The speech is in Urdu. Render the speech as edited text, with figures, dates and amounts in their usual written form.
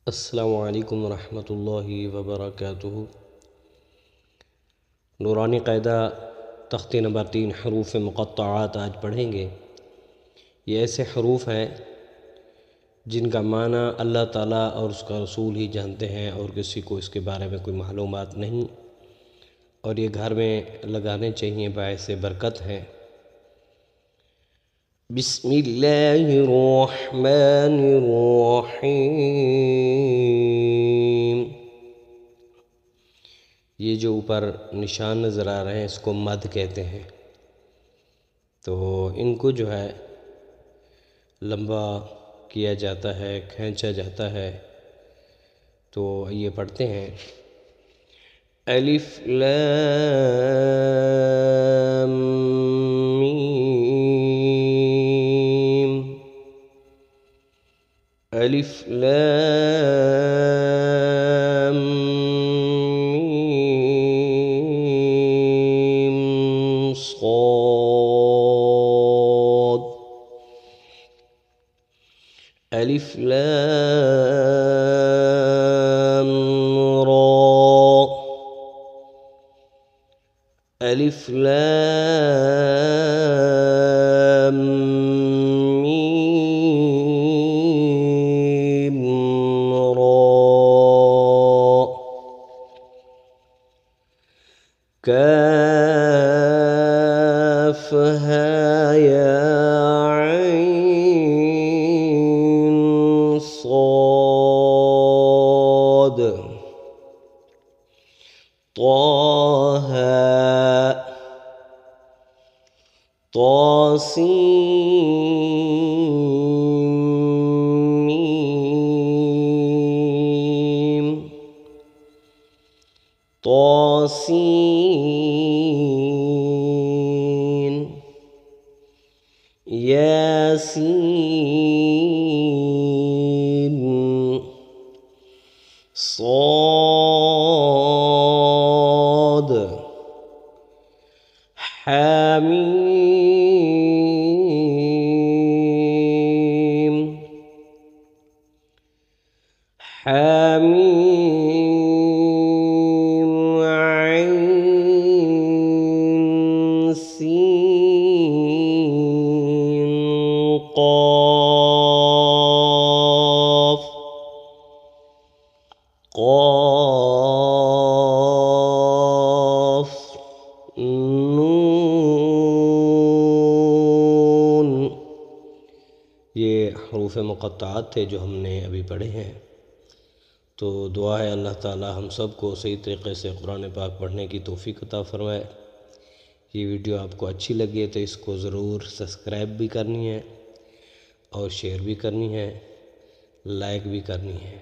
السلام علیکم ورحمۃ اللہ وبرکاتہ۔ نورانی قاعدہ تختی نمبر 3 حروف مقطعات آج پڑھیں گے۔ یہ ایسے حروف ہیں جن کا معنی اللہ تعالیٰ اور اس کا رسول ہی جانتے ہیں اور کسی کو اس کے بارے میں کوئی معلومات نہیں، اور یہ گھر میں لگانے چاہیے، باعث برکت ہیں۔ بسم اللہ الرحمن الرحیم۔ یہ جو اوپر نشان نظر آ رہے ہیں اس کو مد کہتے ہیں، تو ان کو جو ہے لمبا کیا جاتا ہے، کھینچا جاتا ہے۔ تو یہ پڑھتے ہیں الف لام میم، الف لام میم صاد، الف لام را، الف لام میم را، کاف ها یا عین صاد، طه طاسين ميم، طاسين ياسين صاد حميم، حميم عين سين قاف، قاف نون۔ یہ حروف مقطعات تھے جو ہم نے ابھی پڑھے ہیں۔ تو دعا ہے اللہ تعالی ہم سب کو صحیح طریقے سے قرآن پاک پڑھنے کی توفیق عطا فرمائے۔ یہ ویڈیو آپ کو اچھی لگی ہے تو اس کو ضرور سبسکرائب بھی کرنی ہے اور شیئر بھی کرنی ہے، لائک بھی کرنی ہے۔